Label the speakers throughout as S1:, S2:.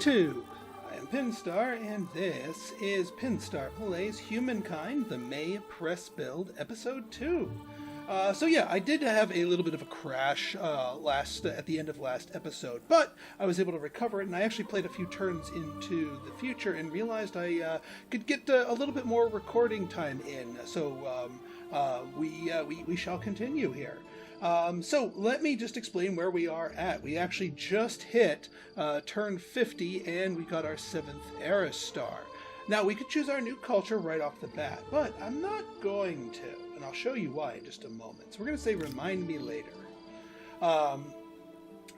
S1: YouTube! I am Pinstar, and this is Pinstar Plays Humankind, the May Press Build, Episode 2. So yeah, I did have a little bit of a crash at the end of last episode, but I was able to recover it, and I actually played a few turns into the future and realized I could get a little bit more recording time in, so we shall continue here. So let me just explain where we are at. We actually just hit turn 50, and we got our 7th Era Star. Now, we could choose our new culture right off the bat, but I'm not going to, and I'll show you why in just a moment. So we're going to say, remind me later.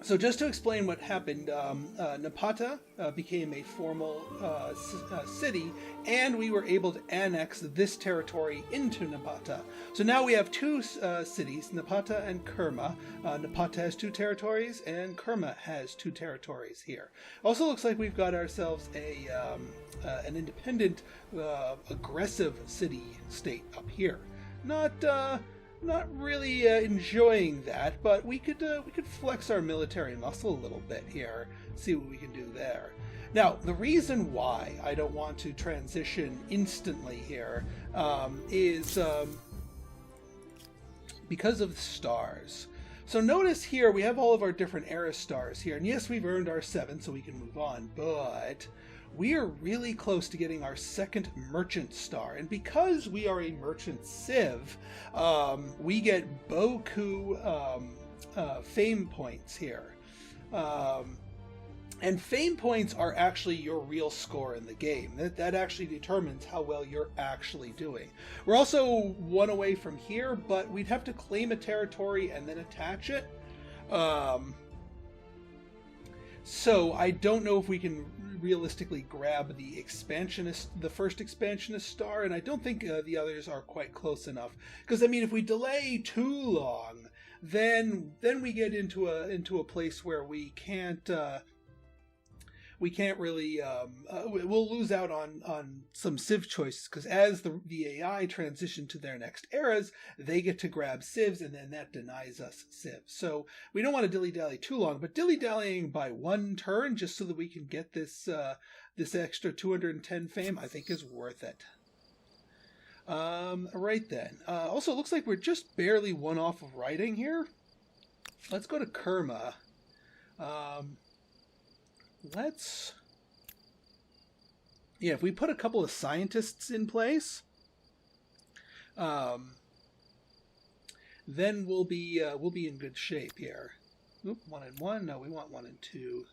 S1: So just to explain what happened, Napata became a formal city, and we were able to annex this territory into Napata. So now we have two cities, Napata and Kerma. Napata has 2 territories, and Kerma has 2 territories here. Also looks like we've got ourselves an independent, aggressive city-state up here. Not really enjoying that, but we could flex our military muscle a little bit here, see what we can do there. Now, the reason why I don't want to transition instantly here is because of the stars. So notice here we have all of our different era stars here, and yes, we've earned our 7, so we can move on, but we are really close to getting our 2nd merchant star, and because we are a merchant civ, we get Boku fame points here. And fame points are actually your real score in the game. That actually determines how well you're actually doing. We're also 1 away from here, but we'd have to claim a territory and then attach it. So I don't know if we can realistically grab the first expansionist star, and I don't think the others are quite close enough. Because I mean, if we delay too long, then we get into a place where we can't really we'll lose out on some civ choices, because as the AI transition to their next eras, they get to grab civs, and then that denies us civs. So we don't want to dilly-dally too long, but dilly-dallying by 1 turn just so that we can get this extra 210 fame, I think is worth it. Right then. Also, it looks like we're just barely 1 off of writing here. Let's go to Kerma. If we put a couple of scientists in place, then we'll be in good shape here. Oop, 1 and 1. No, we want 1 and 2.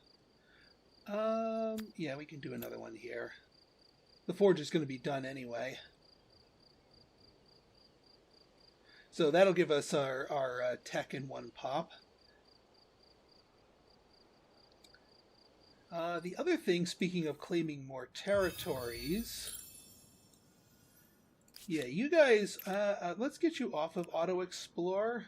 S1: Yeah, we can do another one here. The forge is going to be done anyway, so that'll give us our tech in 1 pop. The other thing, speaking of claiming more territories, yeah, you guys, let's get you off of Auto Explore,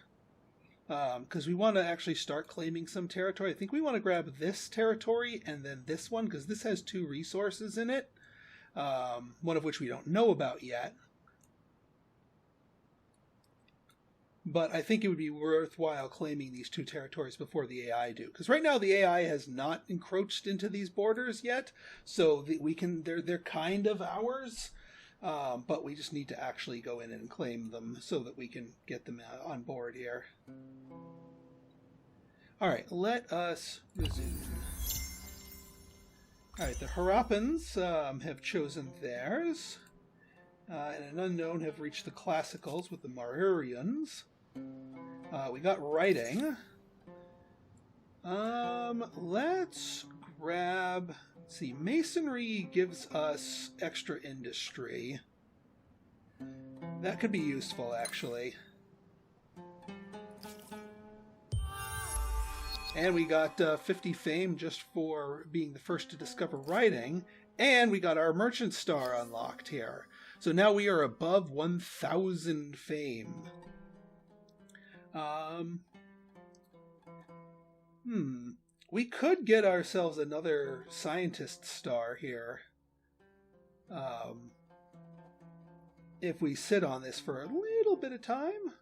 S1: because we want to actually start claiming some territory. I think we want to grab this territory and then this one, because this has 2 resources in it, one of which we don't know about yet. But I think it would be worthwhile claiming these 2 territories before the AI do, because right now the AI has not encroached into these borders yet, so they're kind of ours, but we just need to actually go in and claim them so that we can get them on board here. All right, let us resume. All right, the Harappans have chosen theirs, and an unknown have reached the classicals with the Marurians. We got writing. Let's grab... Let's see, masonry gives us extra industry. That could be useful, actually. And we got 50 fame just for being the first to discover writing. And we got our merchant star unlocked here. So now we are above 1,000 fame. We could get ourselves another scientist star here. If we sit on this for a little bit of time.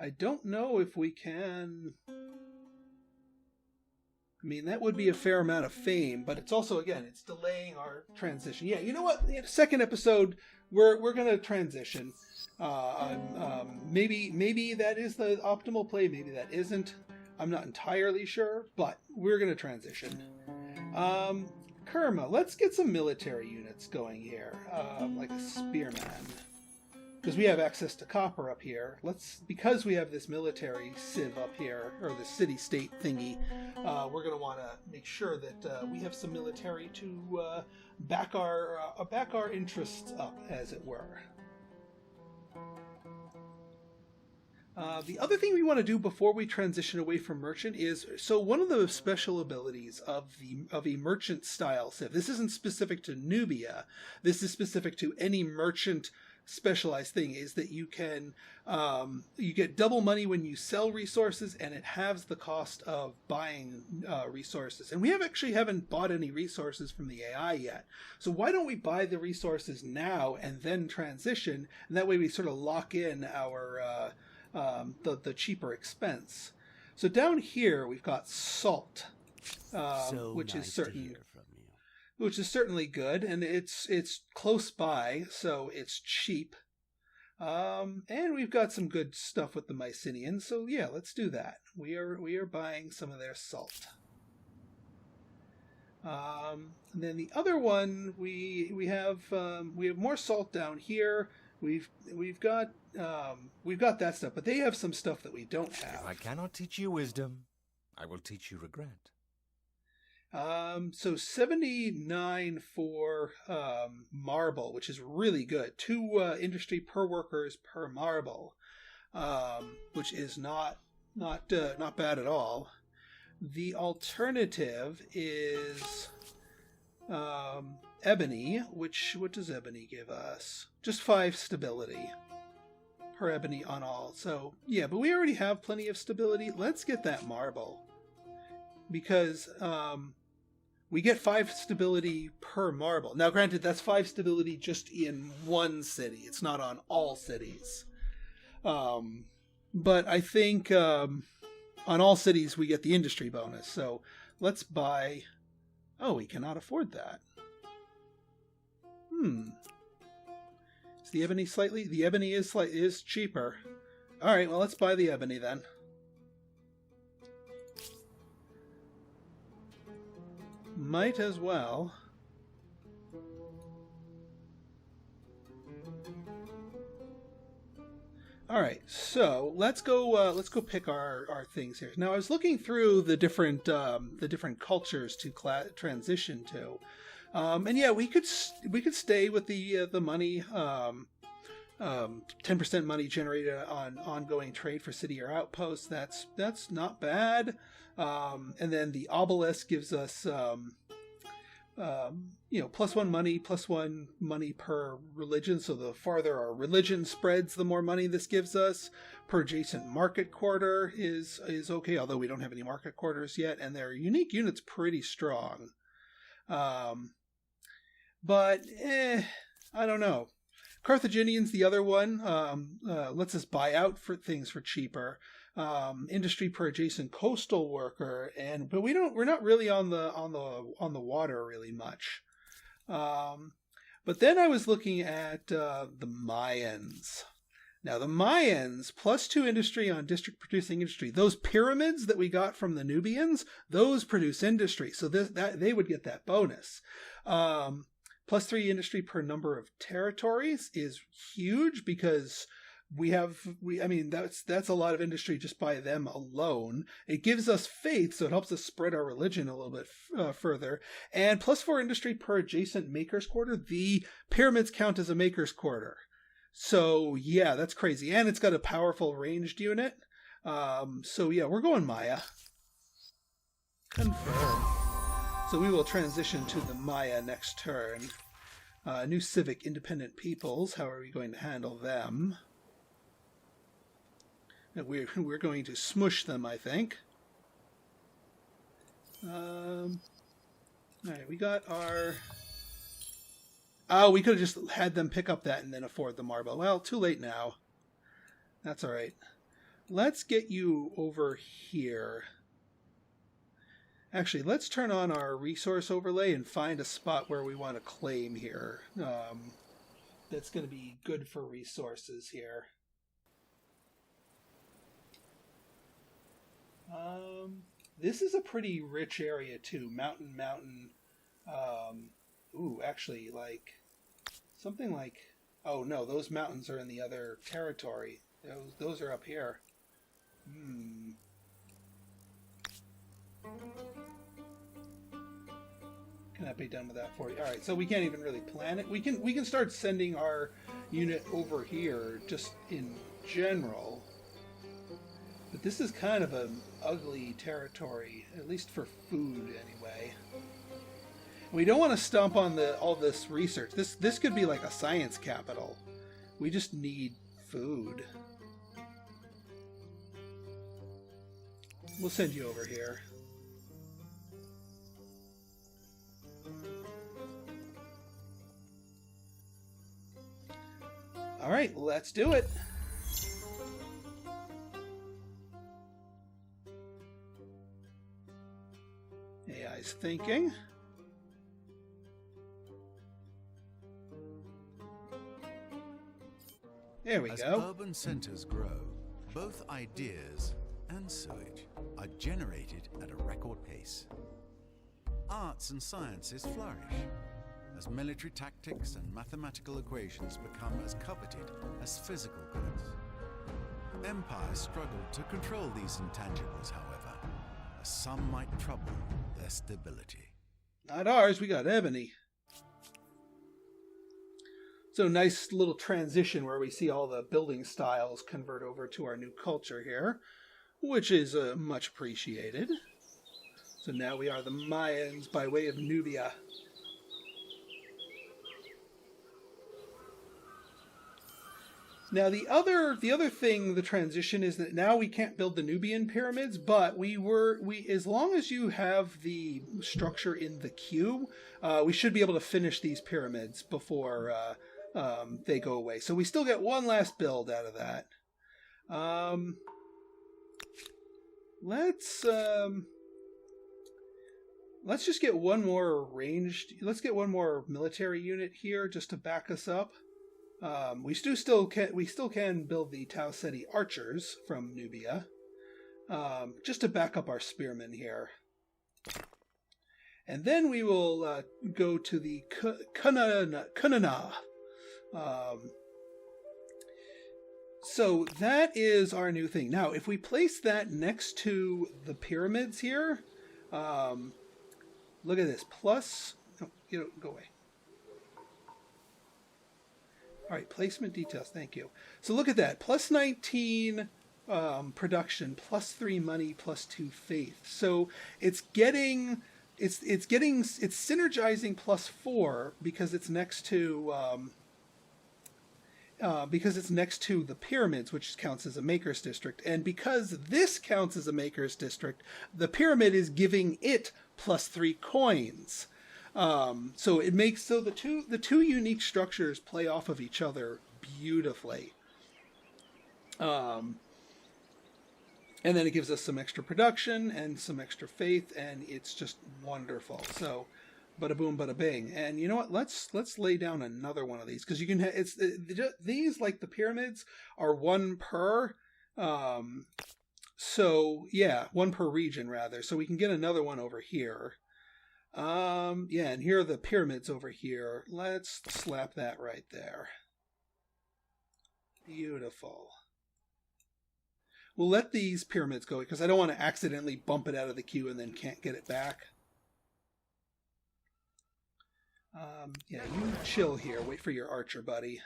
S1: I don't know if we can... I mean, that would be a fair amount of fame, but it's also, again, it's delaying our transition. Yeah, you know what? The second episode, we're going to transition. Maybe that is the optimal play. Maybe that isn't. I'm not entirely sure, but we're going to transition. Kerma, let's get some military units going here, like a spearman. Because we have access to copper up here. Because we have this military civ up here, or the city-state thingy, we're going to want to make sure that we have some military to back our interests up, as it were. The other thing we want to do before we transition away from merchant is, so one of the special abilities of a merchant style civ, this isn't specific to Nubia, this is specific to any merchant specialized thing, is that you can you get double money when you sell resources, and it halves the cost of buying resources. And we haven't bought any resources from the AI yet, so why don't we buy the resources now and then transition, and that way we sort of lock in our the cheaper expense. So down here we've got salt, which is certainly good, and it's close by, so it's cheap. And we've got some good stuff with the Mycenaeans, so yeah, let's do that. We are buying some of their salt. And then the other one, we have more salt down here. We've got that stuff, but they have some stuff that we don't have.
S2: If I cannot teach you wisdom, I will teach you regret.
S1: So 79 for marble, which is really good. 2 industry per workers per marble, which is not bad at all. The alternative is ebony, what does ebony give us? Just 5 stability per ebony on all. So yeah, but we already have plenty of stability. Let's get that marble, because we get 5 stability per marble. Now granted, that's 5 stability just in one city. It's not on all cities. But I think on all cities we get the industry bonus. So let's buy... Oh, we cannot afford that. Is the ebony slightly... The ebony is cheaper. Alright, well, let's buy the ebony then. Might as well. Alright, so let's go pick our things here. Now I was looking through the different cultures to transition to. And yeah, we could stay with the money, 10% money generated on ongoing trade for city or outposts. That's not bad. And then the obelisk gives us +1 money per religion. So the farther our religion spreads, the more money this gives us. Per adjacent market quarter is okay, although we don't have any market quarters yet, and their unique unit's pretty strong. But I don't know. Carthaginians, the other one, lets us buy out for things for cheaper. Industry per adjacent coastal worker, but we're not really on the water really much. But then I was looking at the Mayans. Now the Mayans, +2 industry on district producing industry. Those pyramids that we got from the Nubians, those produce industry, so that they would get that bonus. +3 industry per number of territories is huge, because that's a lot of industry just by them alone. It gives us faith, so it helps us spread our religion a little bit further. And +4 industry per adjacent maker's quarter. The pyramids count as a maker's quarter. So yeah, that's crazy. And it's got a powerful ranged unit. So yeah, we're going Maya. Confirm. So we will transition to the Maya next turn. New civic independent peoples. How are we going to handle them? We're going to smush them, I think. Alright, we got our... Oh, we could have just had them pick up that and then afford the marble. Well, too late now. That's alright. Let's get you over here. Actually, let's turn on our resource overlay and find a spot where we want to claim here. That's going to be good for resources here. This is a pretty rich area too. Mountain. Ooh, actually, like something like. Oh no, those mountains are in the other territory. Those are up here. Cannot be done with that for you. All right, so we can't even really plan it. We can start sending our unit over here just in general. But this is kind of an ugly territory, at least for food anyway. We don't want to stomp on all this research. This could be like a science capital. We just need food. We'll send you over here. All right, let's do it. AI's thinking. There we go.
S2: As urban centers grow, both ideas and sewage are generated at a record pace. Arts and sciences flourish as military tactics and mathematical equations become as coveted as physical goods. Empires struggle to control these intangibles, however, as some might trouble their stability.
S1: Not ours, we got ebony. So nice little transition where we see all the building styles convert over to our new culture here, which is much appreciated. So now we are the Mayans by way of Nubia. Now the other thing, the transition, is that now we can't build the Nubian pyramids, but we as long as you have the structure in the queue, we should be able to finish these pyramids before they go away. So we still get one last build out of that. Let's just get one more ranged. Let's get one more military unit here just to back us up. We still can build the Tau Ceti archers from Nubia, just to back up our spearmen here. And then we will go to the Kunana. So that is our new thing. Now, if we place that next to the pyramids here, look at this. Plus, go away. All right, placement details. Thank you. So look at that. Plus 19 production, plus 3 money, plus 2 faith. So it's synergizing plus 4 because it's next to the pyramids, which counts as a maker's district. And because this counts as a maker's district, the pyramid is giving it plus 3 coins. So it makes the two unique structures play off of each other beautifully. And then it gives us some extra production and some extra faith, and it's just wonderful. So, bada boom, bada bing. And you know what? Let's lay down another one of these, because you can these, like the pyramids, are one per. So yeah, one per region rather. So we can get another one over here. Yeah, and here are the pyramids over here. Let's slap that right there. Beautiful. We'll let these pyramids go because I don't want to accidentally bump it out of the queue and then can't get it back. Yeah, you chill here. Wait for your archer, buddy.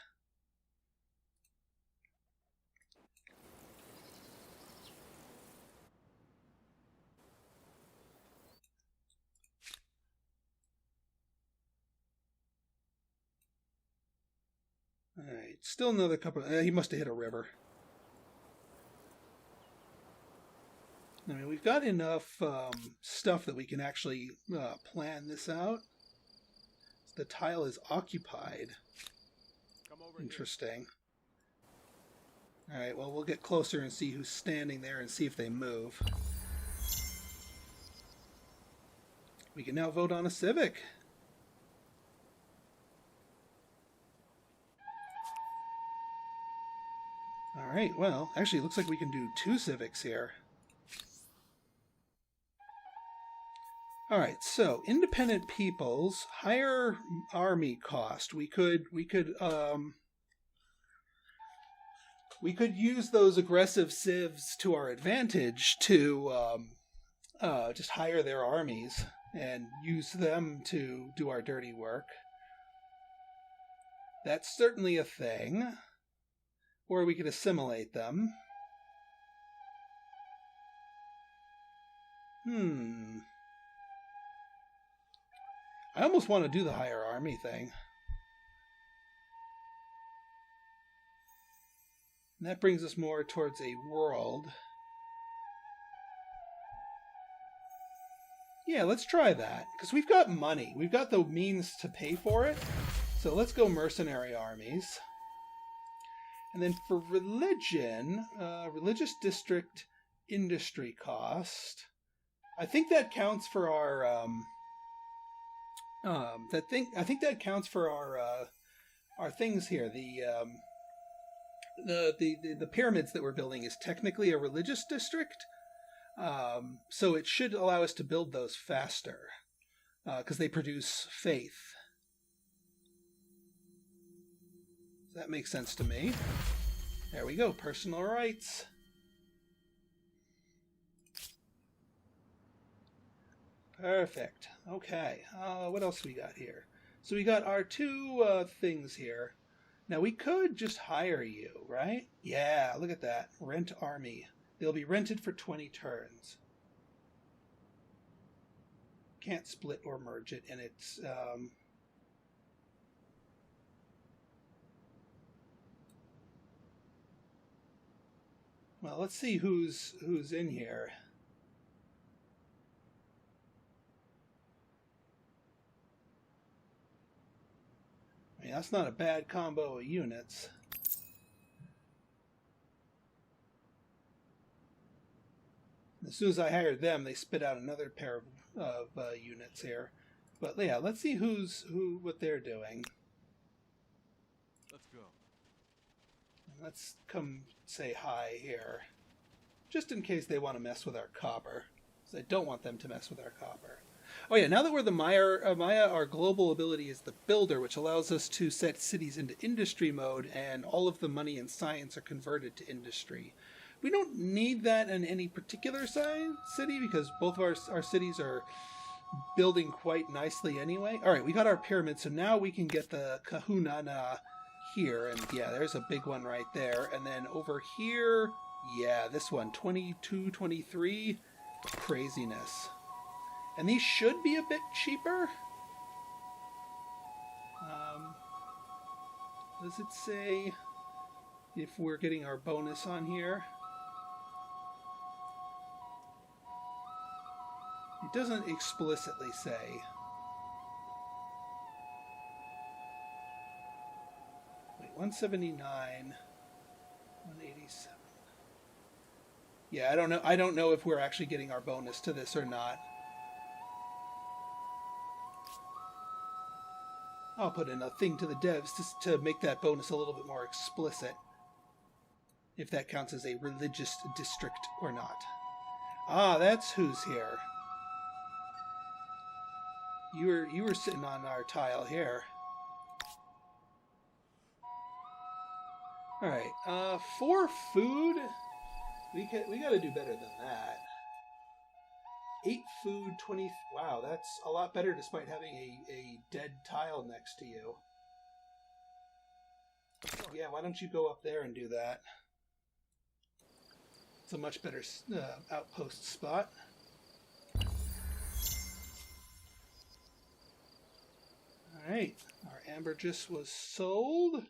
S1: Alright, still another couple. He must have hit a river. I mean, we've got enough stuff that we can actually plan this out. The tile is occupied. Interesting. Alright, well, we'll get closer and see who's standing there and see if they move. We can now vote on a civic. All right, well, actually, it looks like we can do 2 civics here. All right, so independent peoples, higher army cost. We could use those aggressive civs to our advantage to just hire their armies and use them to do our dirty work. That's certainly a thing. Or we could assimilate them. I almost want to do the higher army thing. And that brings us more towards a world. Yeah, let's try that. Because we've got money. We've got the means to pay for it. So let's go mercenary armies. And then for religion, religious district industry cost. I think that counts for our I think that counts for our things here. The pyramids that we're building is technically a religious district, so it should allow us to build those faster because they produce faith. That makes sense to me. There we go, personal rights. Perfect. Okay, what else we got here? So we got our 2 things here. Now we could just hire you, right? Yeah, look at that. Rent army. They'll be rented for 20 turns. Can't split or merge it, and it's... Well, let's see who's in here. I mean, that's not a bad combo of units. As soon as I hired them, they spit out another pair of units here. But yeah, let's see what they're doing.
S2: Let's go.
S1: Let's come say hi here. Just in case they want to mess with our copper. Because I don't want them to mess with our copper. Oh yeah, now that we're the Maya, our global ability is the Builder, which allows us to set cities into industry mode, and all of the money and science are converted to industry. We don't need that in any particular city, because both of our cities are building quite nicely anyway. Alright, we got our pyramid, so now we can get the kahuna here, and yeah, there's a big one right there. And then over here, yeah, this one, 22, 23, craziness. And these should be a bit cheaper. Does it say if we're getting our bonus on here? It doesn't explicitly say. Wait, 179, 187. Yeah, I don't know. I don't know if we're actually getting our bonus to this or not. I'll put in a thing to the devs to make that bonus a little bit more explicit. If that counts as a religious district or not. Ah, that's who's here. You were sitting on our tile here. Alright, for food, we gotta do better than that. 8 food, 20... Wow, that's a lot better despite having a dead tile next to you. Yeah, why don't you go up there and do that? It's a much better outpost spot. Alright, our ambergris was sold.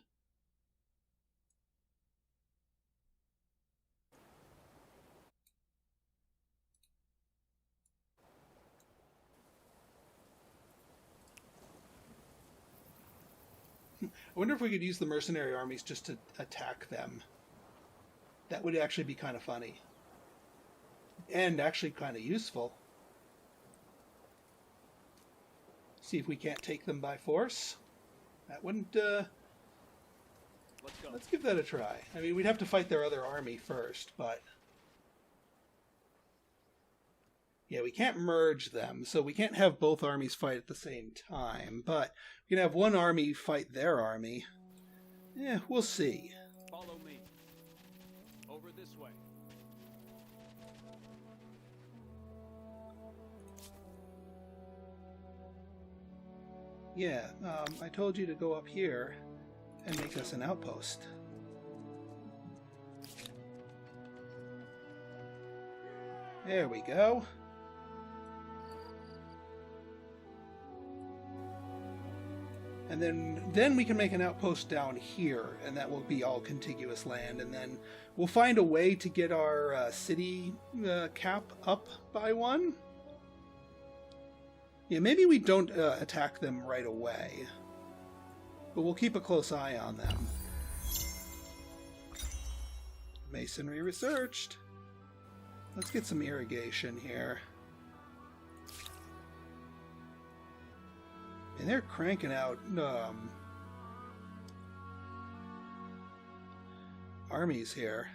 S1: I wonder if we could use the mercenary armies just to attack them. That would actually be kind of funny. And actually kind of useful. See if we can't take them by force. That wouldn't...
S3: Let's go.
S1: Let's give that a try. I mean, we'd have to fight their other army first, but... Yeah, we can't merge them, so we can't have both armies fight at the same time, but we can have one army fight their army. Yeah, we'll see.
S3: Follow me. Over this way.
S1: Yeah, I told you to go up here and make us an outpost. There we go. And then we can make an outpost down here, and that will be all contiguous land, and then we'll find a way to get our city cap up by one. Yeah, maybe we don't attack them right away, but we'll keep a close eye on them. Masonry researched. Let's get some irrigation here. And they're cranking out armies here.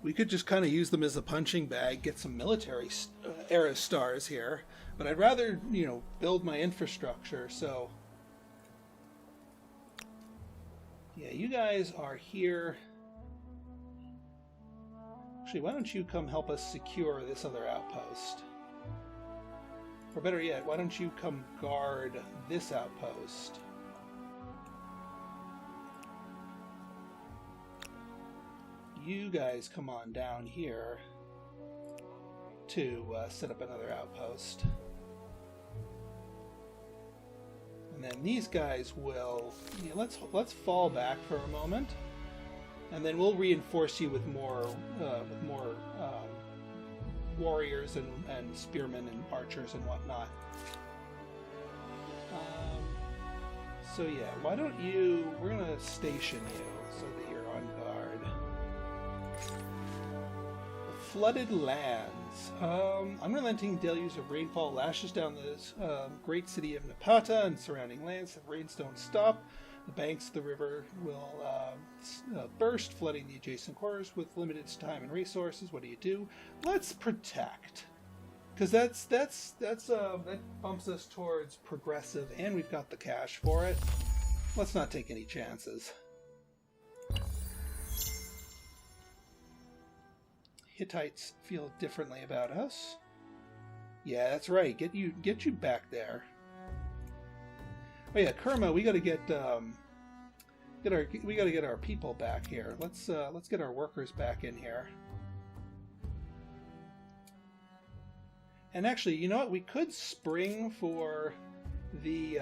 S1: We could just kind of use them as a punching bag, get some military era stars here. But I'd rather, you know, build my infrastructure, so... Yeah, you guys are here. Actually, why don't you come help us secure this other outpost? Or better yet, why don't you come guard this outpost? You guys come on down here to set up another outpost. And then these guys will... Yeah, let's fall back for a moment. And then we'll reinforce you with more warriors and spearmen and archers and whatnot. So yeah, why don't you... We're going to station you so that you're on guard. The flooded lands. Unrelenting deluge of rainfall lashes down the great city of Napata and surrounding lands. If rains don't stop, the banks of the river will burst, flooding the adjacent quarters with limited time and resources. What do? Let's protect, because that bumps us towards progressive, and we've got the cash for it. Let's not take any chances. Hittites feel differently about us. Yeah, that's right. Get you back there. Oh yeah, Kerma, we gotta get our people back here. Let's get our workers back in here. And actually, you know what? We could spring for the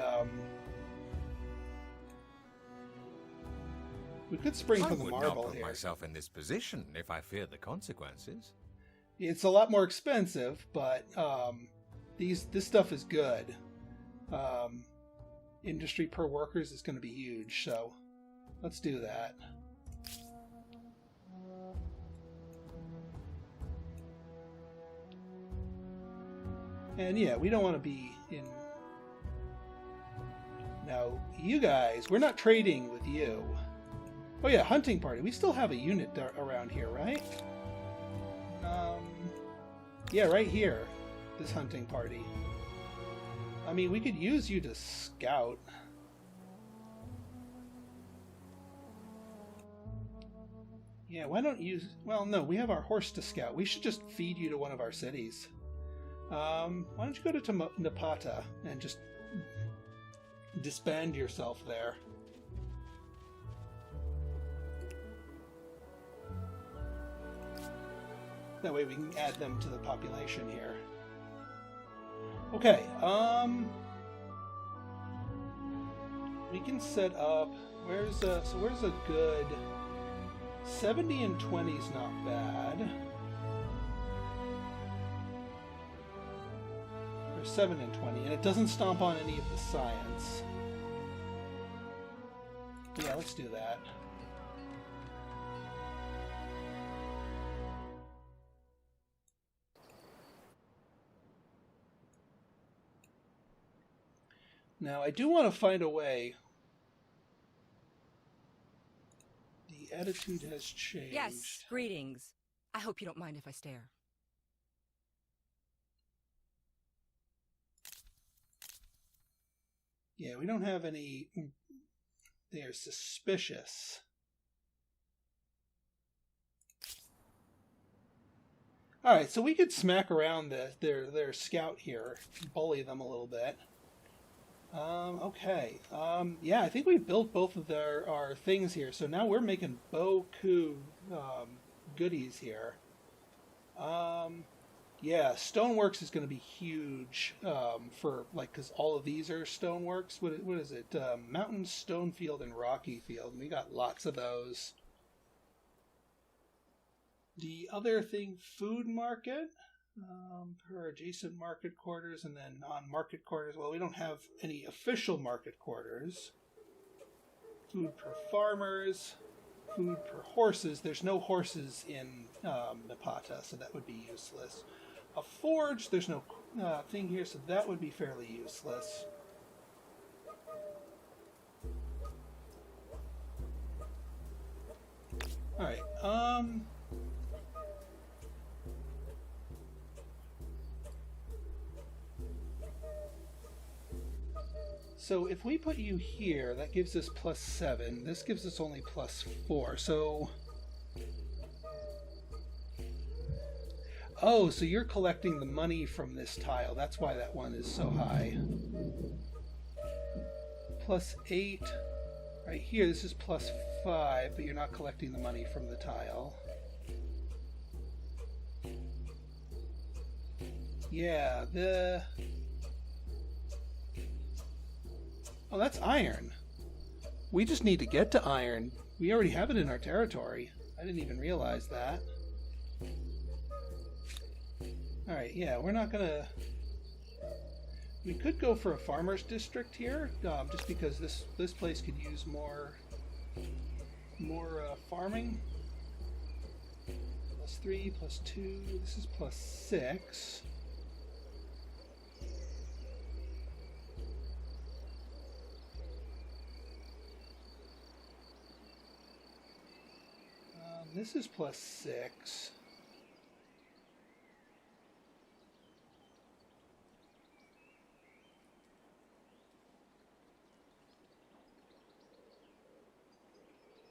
S1: marble
S4: put
S1: here.
S4: Myself in this position if I fear the consequences.
S1: It's a lot more expensive, but this stuff is good. Industry per workers is going to be huge, so let's do that. And yeah, we don't want to be in... Now, you guys, we're not trading with you. Oh yeah, hunting party. We still have a unit around here, right? Yeah, right here. This hunting party. I mean, we could use you to scout. Yeah, why don't you... Well, no, we have our horse to scout. We should just feed you to one of our cities. Why don't you go to Napata and just disband yourself there? That way we can add them to the population here. Okay, we can set up... Where's a good... 70 and 20 is not bad. Or 7 and 20, and it doesn't stomp on any of the science. Yeah, let's do that. Now, I do want to find a way. The attitude has changed.
S5: Yes, greetings. I hope you don't mind if I stare.
S1: Yeah, we don't have any... They're suspicious. Alright, so we could smack around their scout here. Bully them a little bit. Okay. Yeah, I think we built both of our things here, so now we're making beaucoup goodies here. Yeah, Stoneworks is going to be huge for, like, because all of these are Stoneworks. What is it? Mountain, Stonefield, and Rocky Field. We got lots of those. The other thing, food market. Per adjacent market quarters, and then on market quarters. Well, we don't have any official market quarters. Food per farmers. Food per horses. There's no horses in Napata, so that would be useless. A forge, there's no thing here, so that would be fairly useless. Alright, so if we put you here, that gives us +7. This gives us only +4. So... Oh, so you're collecting the money from this tile. That's why that one is so high. +8. Right here, this is +5, but you're not collecting the money from the tile. Yeah, Oh, that's iron. We just need to get to iron. We already have it in our territory. I didn't even realize that. Alright, yeah, we're not gonna... We could go for a farmer's district here, just because this place could use more farming. +3, +2, this is +6. This is +6.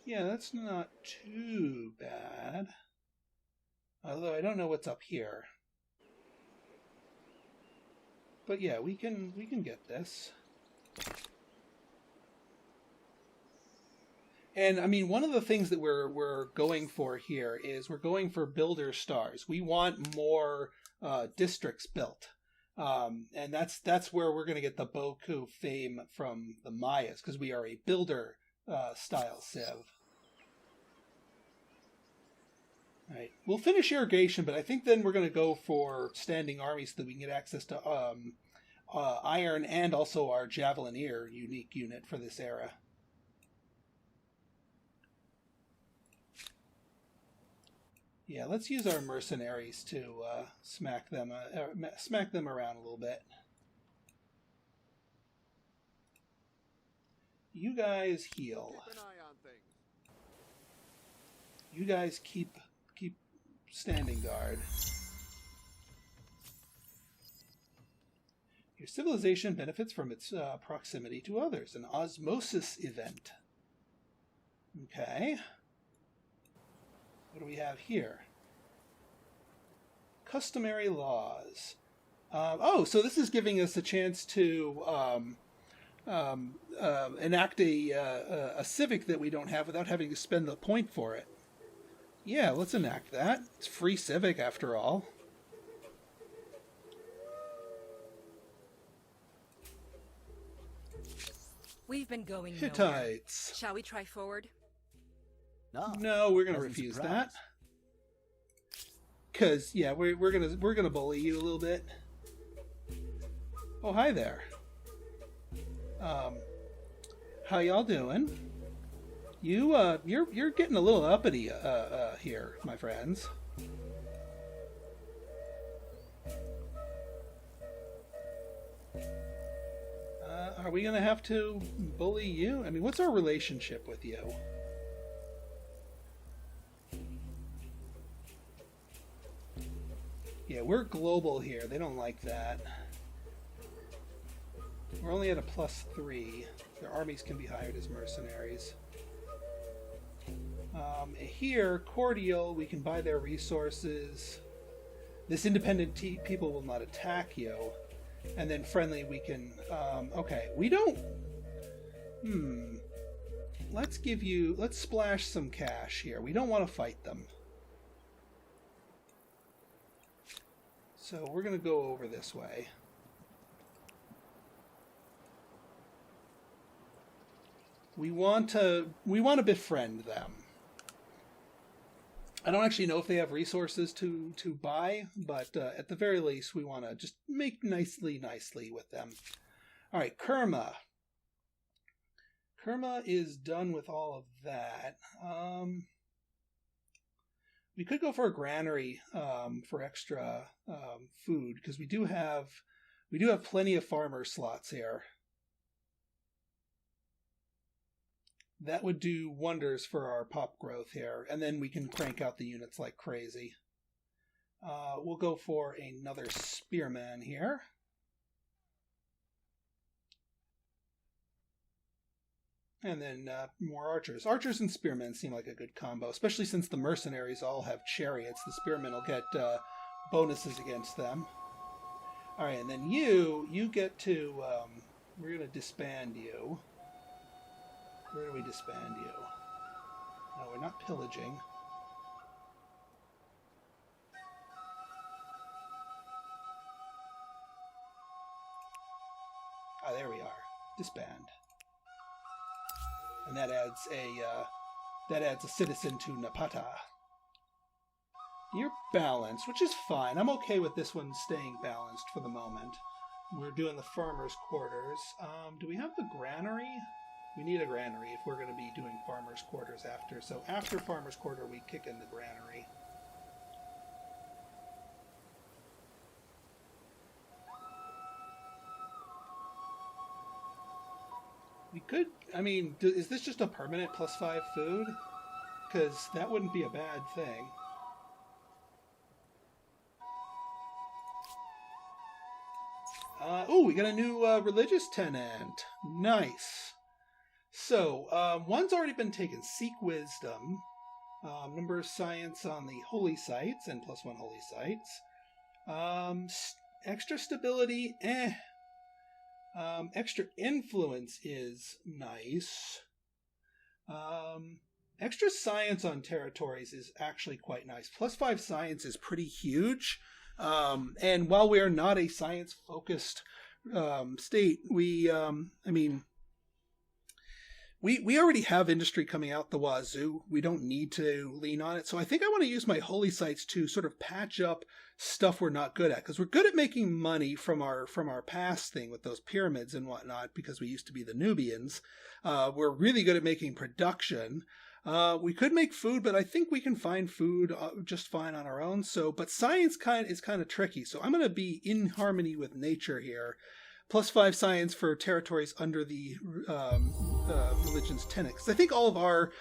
S1: Yeah, that's not too bad. Although I don't know what's up here. But yeah, we can get this. And I mean, one of the things that we're going for here is we're going for builder stars. We want more districts built, and that's where we're going to get the beaucoup fame from the Mayas, because we are a builder style civ. All right, we'll finish irrigation, but I think then we're going to go for standing armies so that we can get access to iron and also our Javelineer unique unit for this era. Yeah, let's use our mercenaries to smack them around a little bit. You guys heal.
S3: Keep an eye on things.
S1: You guys keep standing guard. Your civilization benefits from its proximity to others, an osmosis event. Okay. What do we have here? Customary laws. Oh, so this is giving us a chance to enact a civic that we don't have without having to spend the point for it. Yeah, let's enact that. It's free civic after all.
S5: We've been going nowhere.
S1: Hittites.
S5: Shall we try forward?
S1: No, we're gonna refuse that. Cause yeah, we're gonna bully you a little bit. Oh, hi there. How y'all doing? You're getting a little uppity here, my friends. we going to have to bully you? I mean, what's our relationship with you? Yeah, we're global here. They don't like that. We're only at a +3. Their armies can be hired as mercenaries. Here, cordial, we can buy their resources. This independent people will not attack you. And then friendly, we can... okay, we don't... Let's splash some cash here. We don't want to fight them. So we're going to go over this way. We want to befriend them. I don't actually know if they have resources to buy, but at the very least, we want to just make nicely with them. All right, Kerma. Kerma is done with all of that. We could go for a granary for extra food, because we do have plenty of farmer slots here. That would do wonders for our pop growth here, and then we can crank out the units like crazy. We'll go for another spearman here. And then more archers. Archers and spearmen seem like a good combo, especially since the mercenaries all have chariots. The spearmen will get bonuses against them. All right, and then you get to... we're going to disband you. Where do we disband you? No, we're not pillaging. Ah, there we are. Disband. And that adds a citizen to Napata. You're balanced, which is fine. I'm okay with this one staying balanced for the moment. We're doing the farmers' quarters. Do we have the granary? We need a granary if we're going to be doing farmers' quarters after. So after farmers' quarter, we kick in the granary. We could, I mean, is this just a permanent +5 food? Because that wouldn't be a bad thing. Oh, we got a new religious tenant. Nice. So, one's already been taken. Seek wisdom. Number of science on the holy sites, and +1 holy sites. Extra stability, extra influence is nice. Extra science on territories is actually quite nice. +5 science is pretty huge. And while we are not a science-focused state, we already have industry coming out the wazoo. We don't need to lean on it. So I think I want to use my holy sites to sort of patch up stuff we're not good at, because we're good at making money from our past thing with those pyramids and whatnot, because we used to be the Nubians. We're really good at making production. We could make food, but I think we can find food just fine on our own. So, but science is kind of tricky. So I'm going to be in harmony with nature here. +5 science for territories under the religion's tenet. Because I think all of our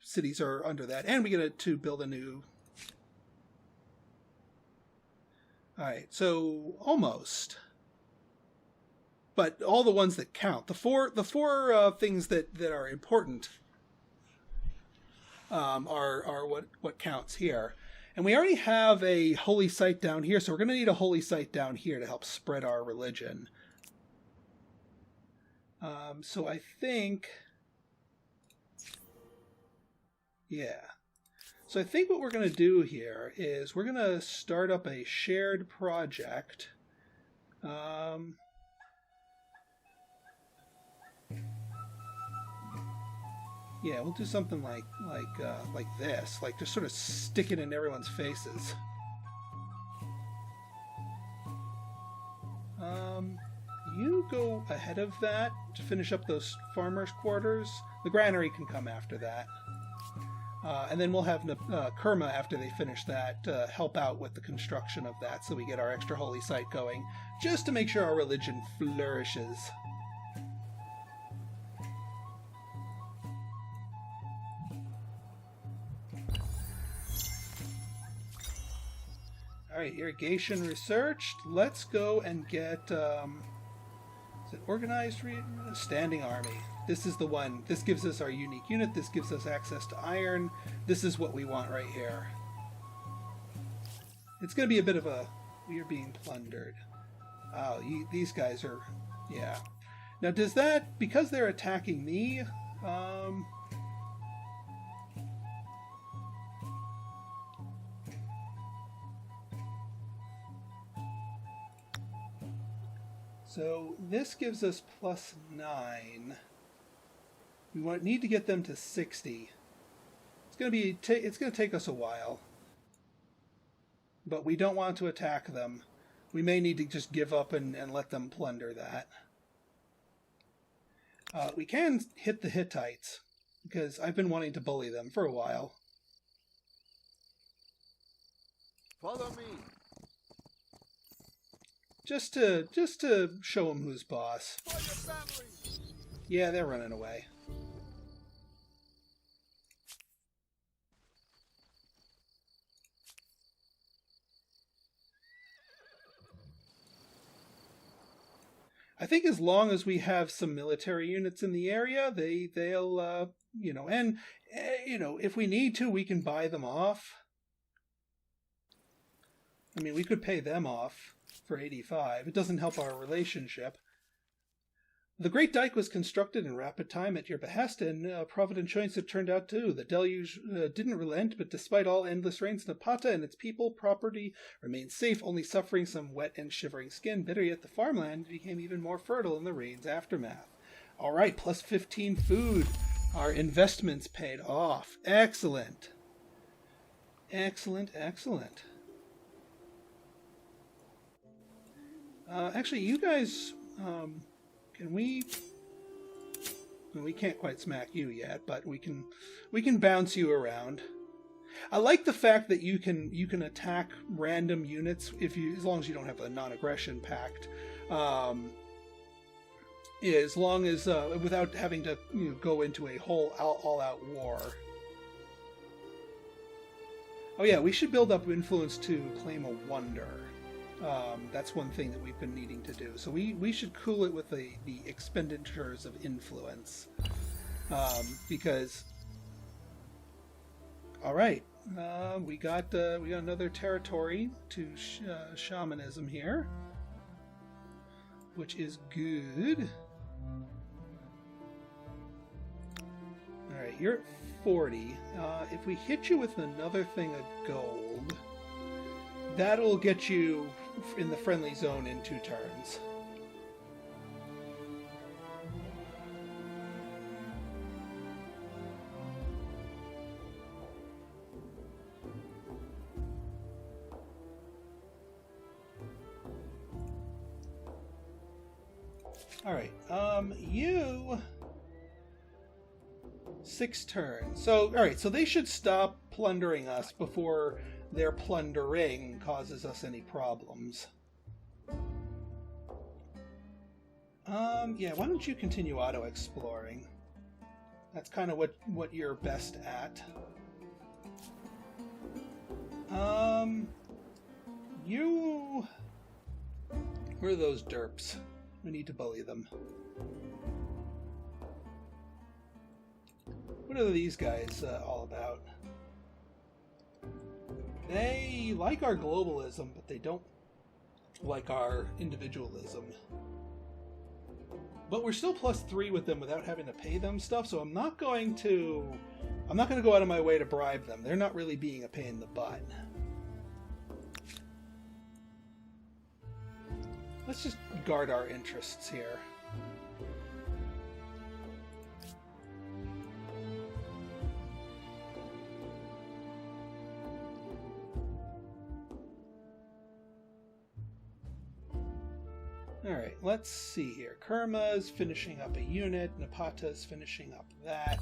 S1: cities are under that, and we get to build a new. All right, so almost. But all the ones that count, the four things that are important, are what counts here. And we already have a holy site down here, so we're going to need a holy site down here to help spread our religion. So I think, yeah. So I think what we're going to do here is we're going to start up a shared project. Yeah, we'll do something like this, like just sort of stick it in everyone's faces. You go ahead of that to finish up those farmers' quarters. The granary can come after that. And then we'll have Kerma, after they finish that, help out with the construction of that, so we get our extra holy site going, just to make sure our religion flourishes. Alright, irrigation researched. Let's go and get, is it organized? Standing army. This is the one. This gives us our unique unit. This gives us access to iron. This is what we want right here. It's going to be a bit of a... We are being plundered. Oh, these guys are... Yeah. Now, does that... Because they're attacking me... So this gives us +9. We need to get them to 60. It's going to be it's going to take us a while, but we don't want to attack them. We may need to just give up and let them plunder that. We can hit the Hittites because I've been wanting to bully them for a while.
S3: Follow me.
S1: Just to show them who's boss. Yeah, they're running away. I think as long as we have some military units in the area, they'll you know, and you know, if we need to, we can buy them off. I mean, we could pay them off for 85. It doesn't help our relationship. The Great Dyke was constructed in rapid time at your behest, and provident choice it turned out too. The deluge didn't relent, but despite all endless rains, Napata and its people, property remained safe, only suffering some wet and shivering skin. Better yet, the farmland became even more fertile in the rain's aftermath. All right, plus 15 food. Our investments paid off. Excellent. Excellent, excellent. Actually, you guys, can we can't quite smack you yet, but we can bounce you around. I like the fact that you can attack random units as long as you don't have a non-aggression pact. As long as without having to go into a whole all-out war. Oh yeah, we should build up influence to claim a wonder. That's one thing that we've been needing to do. So we should cool it with the expenditures of influence. Because... Alright, we got another territory to shamanism here. Which is good. Alright, you're at 40. If we hit you with another thing of gold... That'll get you in the friendly zone in 2 turns. Alright, you... 6 turns. So, alright, so they should stop plundering us before their plundering causes us any problems. Yeah, why don't you continue auto-exploring? That's kind of what you're best at. You... Where are those derps? We need to bully them. What are these guys all about? They like our globalism, but they don't like our individualism. But we're still +3 with them without having to pay them stuff, so I'm not going to go out of my way to bribe them. They're not really being a pain in the butt. Let's just guard our interests here. Alright, let's see here. Kerma's finishing up a unit. Napata's finishing up that.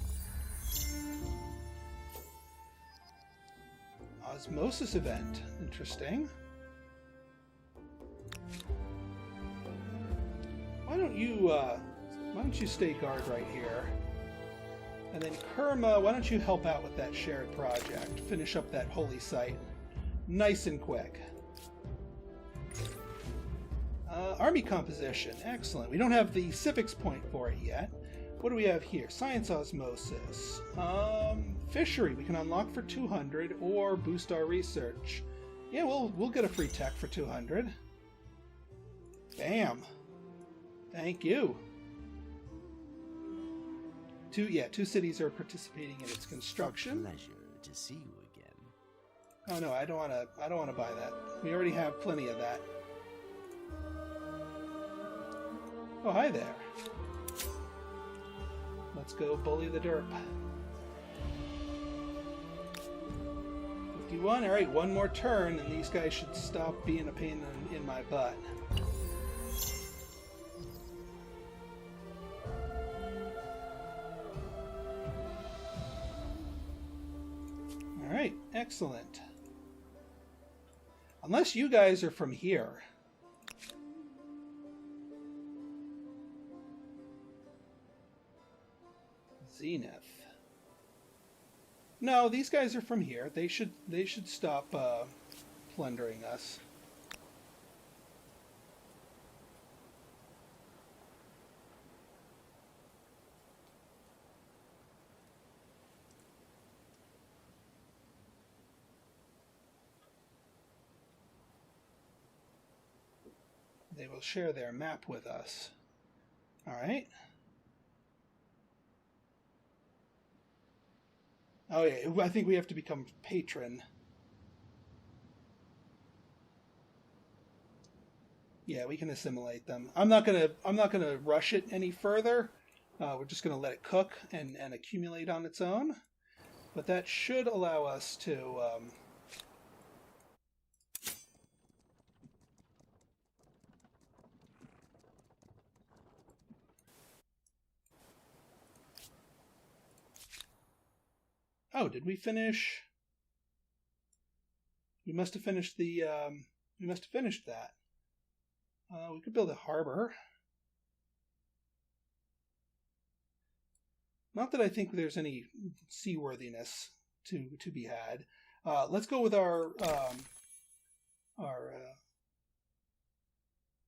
S1: Osmosis event. Interesting. Why don't you stay guard right here? And then Kerma, why don't you help out with that shared project? Finish up that holy site. Nice and quick. Army composition. Excellent. We don't have the civics point for it yet. What do we have here? Science osmosis. Fishery. We can unlock for 200 or boost our research. Yeah, we'll get a free tech for 200. Bam. Thank you. Two cities are participating in its construction.
S6: Pleasure to see you again.
S1: Oh no, I don't want to buy that. We already have plenty of that. Oh, hi there. Let's go bully the derp. 51. All right, one more turn, and these guys should stop being a pain in my butt. All right, excellent. Unless you guys are from here. Zenith. No, these guys are from here. They should stop plundering us. They will share their map with us. All right. Oh yeah, I think we have to become patron. Yeah, we can assimilate them. I'm not gonna rush it any further. We're just gonna let it cook and accumulate on its own. But that should allow us to. Oh, did we finish? We must have finished the. We must have finished that. We could build a harbor. Not that I think there's any seaworthiness to be had. Let's go with our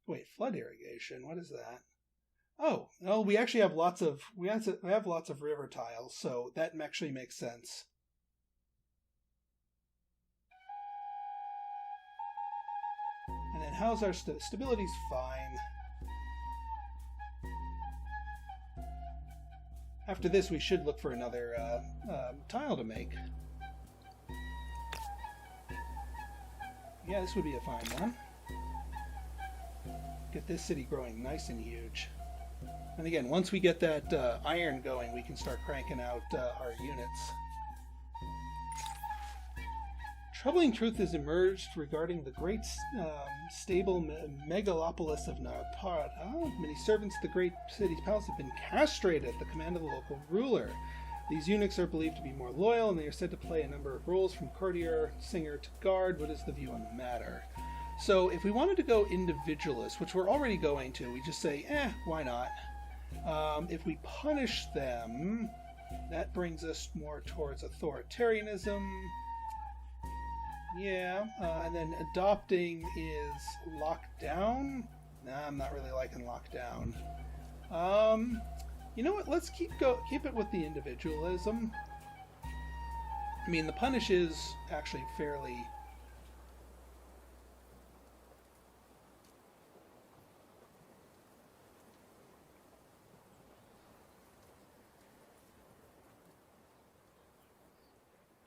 S1: wait, flood irrigation. What is that? Oh, no, we actually have lots of we have lots of river tiles, so that actually makes sense. And then how's our stability's fine. After this, we should look for another tile to make. Yeah, this would be a fine one. Get this city growing nice and huge. And again, once we get that iron going, we can start cranking out our units. Troubling truth has emerged regarding the great stable megalopolis of Narpad. Many servants of the great city's palace have been castrated at the command of the local ruler. These eunuchs are believed to be more loyal, and they are said to play a number of roles from courtier, singer to guard. What is the view on the matter? So if we wanted to go individualist, which we're already going to, we just say, why not? If we punish them, that brings us more towards authoritarianism. Yeah, and then adopting is lockdown. Nah, I'm not really liking lockdown. You know what? Let's keep it with the individualism. I mean, the punish is actually fairly.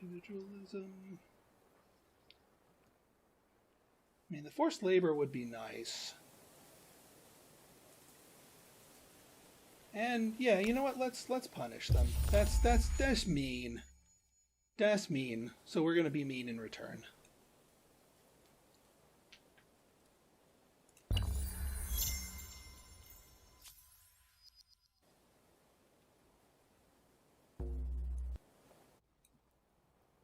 S1: Individualism. I mean, the forced labor would be nice. And yeah, you know what? Let's punish them. That's mean. That's mean. So we're gonna be mean in return.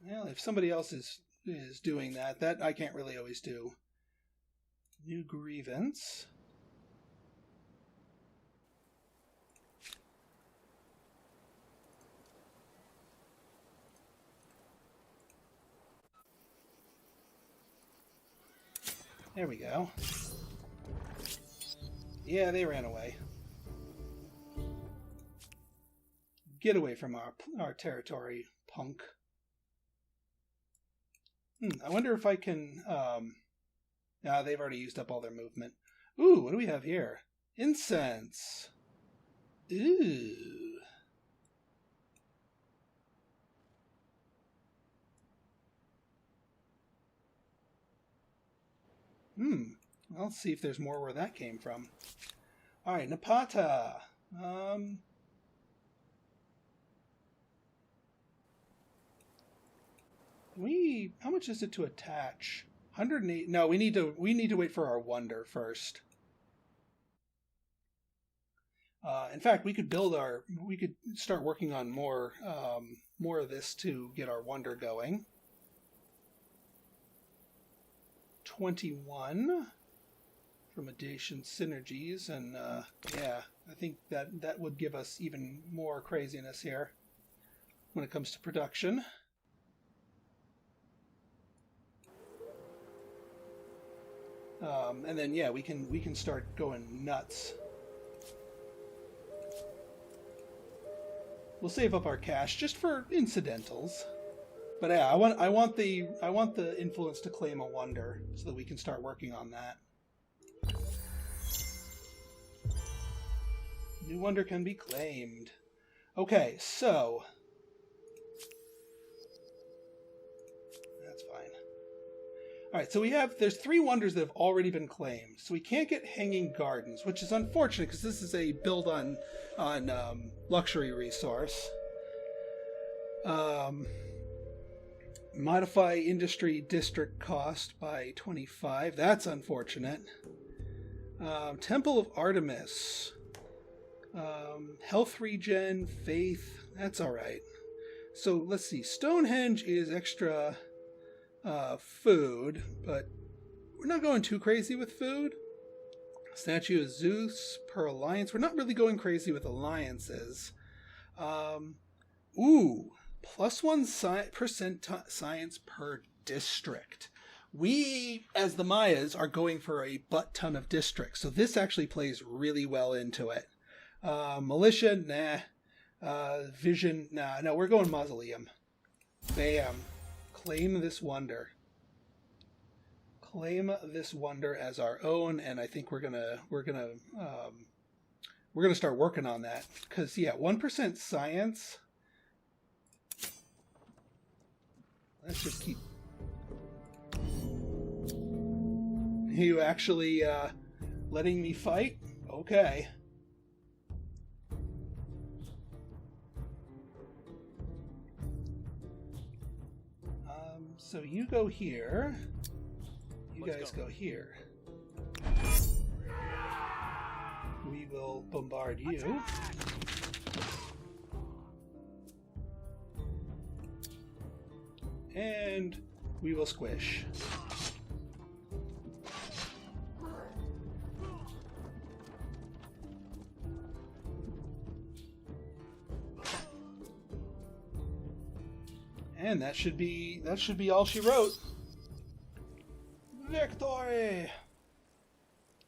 S1: Well, if somebody else is is doing that. That I can't really always do. New grievance. There we go. Yeah, they ran away. Get away from our territory, punk. I wonder if I can... Nah, they've already used up all their movement. Ooh, what do we have here? Incense. Ooh. I'll see if there's more where that came from. Alright, Napata. How much is it to attach? 108. No, we need to wait for our wonder first. In fact, we could start working on more of this to get our wonder going. 21 from Addition Synergies, and yeah, I think that would give us even more craziness here when it comes to production. And then yeah, we can start going nuts. We'll save up our cash just for incidentals. But yeah, I want the influence to claim a wonder so that we can start working on that. New wonder can be claimed. Okay, so that's fine. All right, so there's 3 wonders that have already been claimed. So we can't get Hanging Gardens, which is unfortunate because this is a build on luxury resource. Modify industry district cost by 25. That's unfortunate. Temple of Artemis. Health regen, faith. That's all right. So let's see. Stonehenge is extra food, but we're not going too crazy with food. Statue of Zeus per alliance. We're not really going crazy with alliances. Ooh. +1% science per district. We, as the Mayas, are going for a butt ton of districts, so this actually plays really well into it. Militia, nah. Vision, nah. No, we're going Mausoleum. Bam. Claim this wonder. Claim this wonder as our own, and I think we're gonna start working on that because yeah, 1% science. Let's just keep... You actually letting me fight? Okay. So you go here. You guys go here. We will bombard you. And we will squish. And that should be all she wrote. Victory!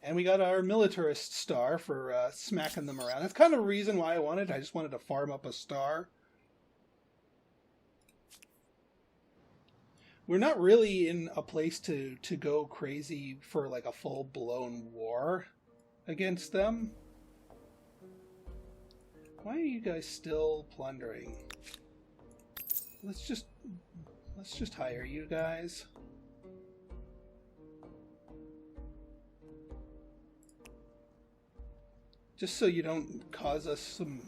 S1: And we got our militarist star for smacking them around. That's kind of the reason why I wanted. I just wanted to farm up a star. We're not really in a place to go crazy for like a full-blown war against them. Why are you guys still plundering? Let's just hire you guys. Just so you don't cause us some...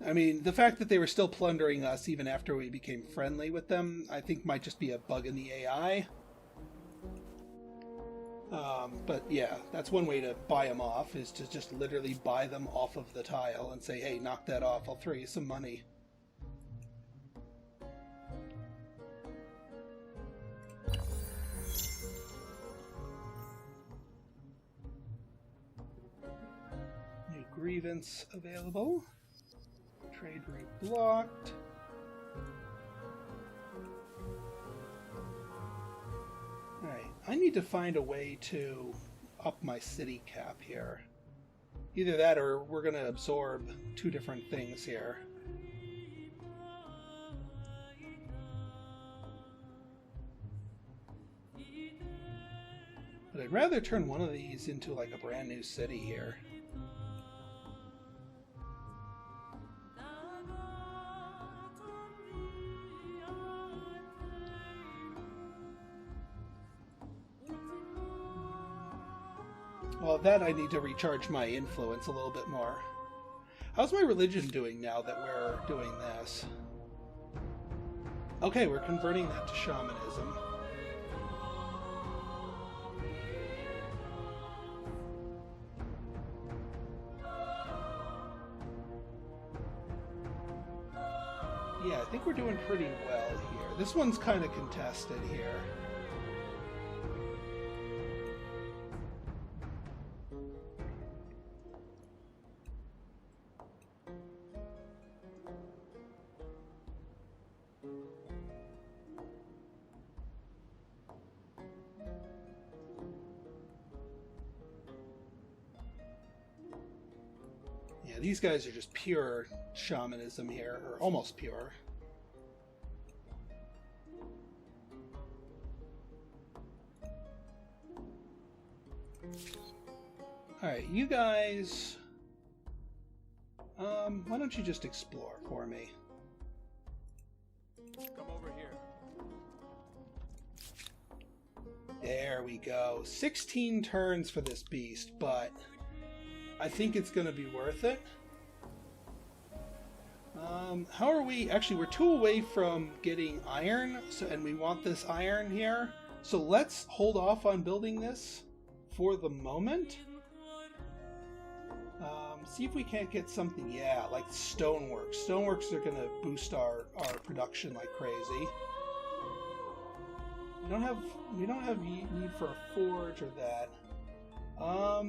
S1: I mean, the fact that they were still plundering us even after we became friendly with them, I think might just be a bug in the AI. But yeah, that's one way to buy them off, is to just literally buy them off of the tile and say, hey, knock that off, I'll throw you some money. grievance available. Trade route blocked. Alright, I need to find a way to up my city cap here. Either that or we're going to absorb two different things here. But I'd rather turn one of these into like a brand new city here. Well, that I need to recharge my influence a little bit more. How's my religion doing now that we're doing this? Okay, we're converting that to shamanism. Yeah, I think we're doing pretty well here. This one's kind of contested here. Yeah, these guys are just pure shamanism here, or almost pure. Alright, you guys... why don't you just explore for me?
S3: Come over here.
S1: There we go. 16 turns for this beast, but I think it's going to be worth it. How are we? Actually, we're 2 away from getting iron, and we want this iron here. So let's hold off on building this for the moment. See if we can't get something, yeah, like stoneworks. Stoneworks are going to boost our production like crazy. We don't have need for a forge or that. A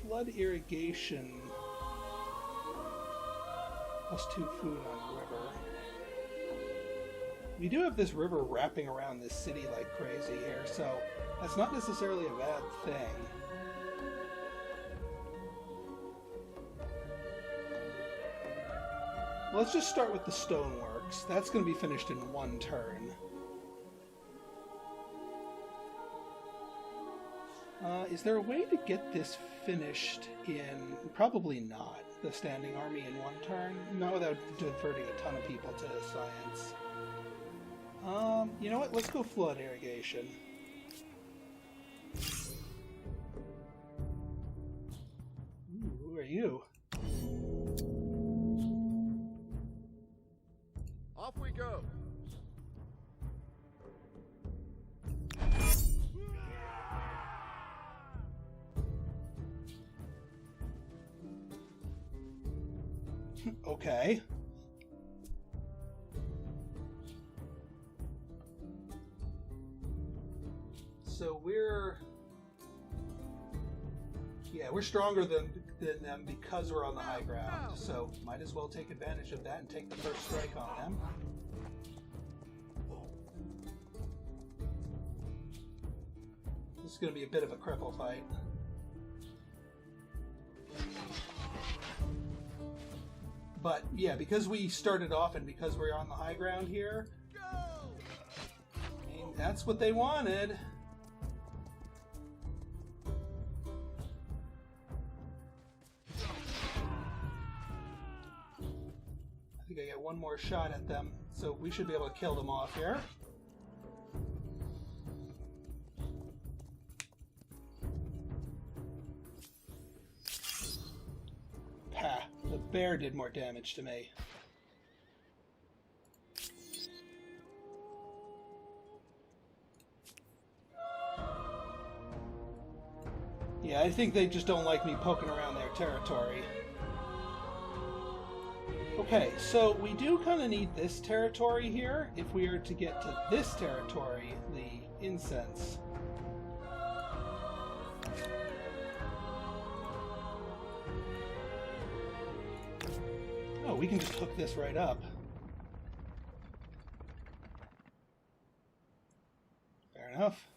S1: flood irrigation +2 food on river. We do have this river wrapping around this city like crazy here, so that's not necessarily a bad thing. Let's just start with the stoneworks. That's going to be finished in 1 turn. Is there a way to get this finished in... Probably not. The standing army in 1 turn? Not without diverting a ton of people to science. You know what? Let's go flood irrigation. Ooh, who are you?
S3: Off we go.
S1: Okay. So we're stronger than them because we're on the high ground. So might as well take advantage of that and take the first strike on them. This is going to be a bit of a cripple fight. But yeah, because we started off and because we're on the high ground here, I mean, that's what they wanted. I think I get 1 more shot at them, so we should be able to kill them off here. Pah, the bear did more damage to me. Yeah, I think they just don't like me poking around their territory. Okay, so we do kind of need this territory here if we are to get to this territory, the incense. we can just hook this right up. Fair enough.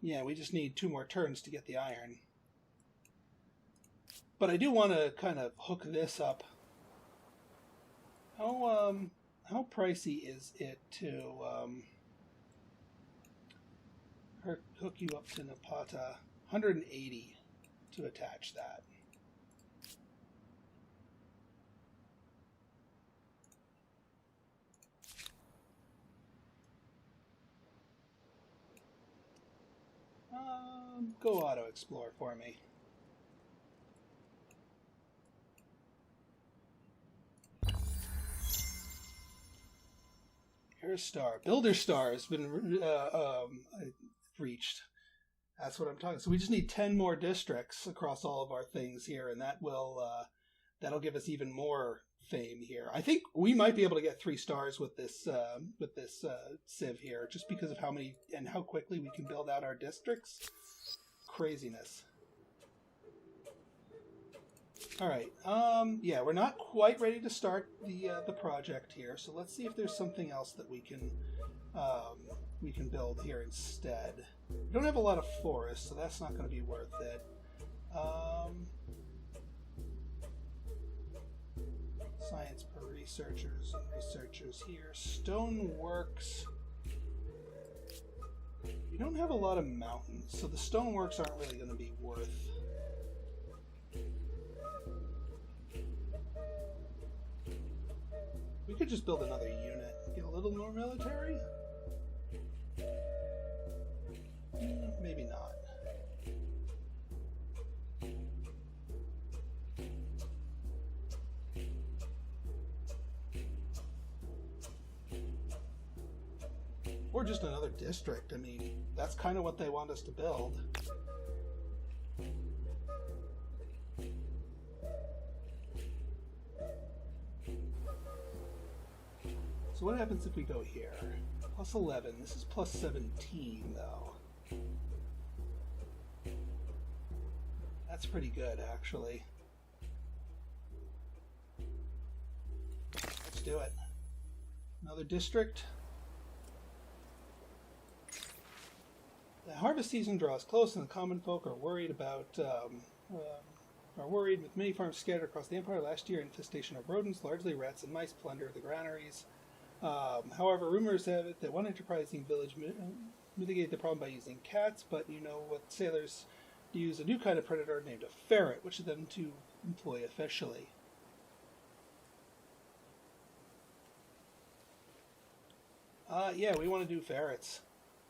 S1: Yeah, we just need 2 more turns to get the iron. But I do want to kind of hook this up. How pricey is it to hook you up to Napata? 180 to attach that. Go auto explore for me. Here's Star. Builder Star has been reached. That's what I'm talking. So we just need 10 more districts across all of our things here, and that will that'll give us even more fame here. I think we might be able to get 3 stars with this civ here, just because of how many and how quickly we can build out our districts. Craziness. All right. Yeah, we're not quite ready to start the project here, so let's see if there's something else that we can build here instead. We don't have a lot of forests, so that's not going to be worth it. Science per researchers and researchers here. Stoneworks. We don't have a lot of mountains, so the stoneworks aren't really going to be worth. We could just build another unit, get a little more military. Maybe not. Or just another district. I mean, that's kind of what they want us to build. So what happens if we go here? Plus 11. This is plus 17, though. That's pretty good, actually. Let's do it. Another district. The harvest season draws close, and the common folk are worried with many farms scattered across the empire. Last year, infestation of rodents, largely rats and mice, plunder the granaries. However, rumors have it that one enterprising village mitigated the problem by using cats, but you know what sailors use a new kind of predator named a ferret, which is them to employ officially. Yeah, we want to do ferrets.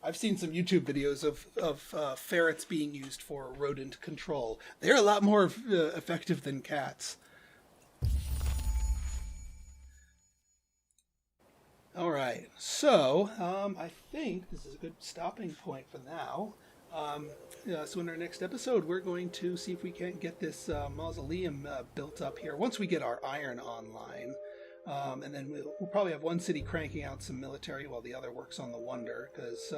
S1: I've seen some YouTube videos of ferrets being used for rodent control. They're a lot more effective than cats. All right, so I think this is a good stopping point for now. So in our next episode, we're going to see if we can't get this mausoleum built up here once we get our iron online. And then we'll probably have one city cranking out some military while the other works on the wonder, because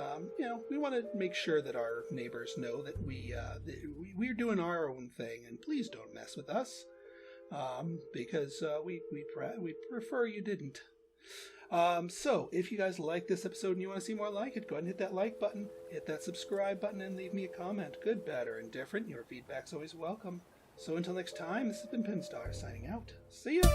S1: we want to make sure that our neighbors know that we're doing our own thing, and please don't mess with us, because we prefer you didn't. So if you guys like this episode and you want to see more like it, go ahead and hit that like button, hit that subscribe button, and leave me a comment. Good, bad, or indifferent. Your feedback's always welcome. So until next time, this has been Pinstar signing out. See ya!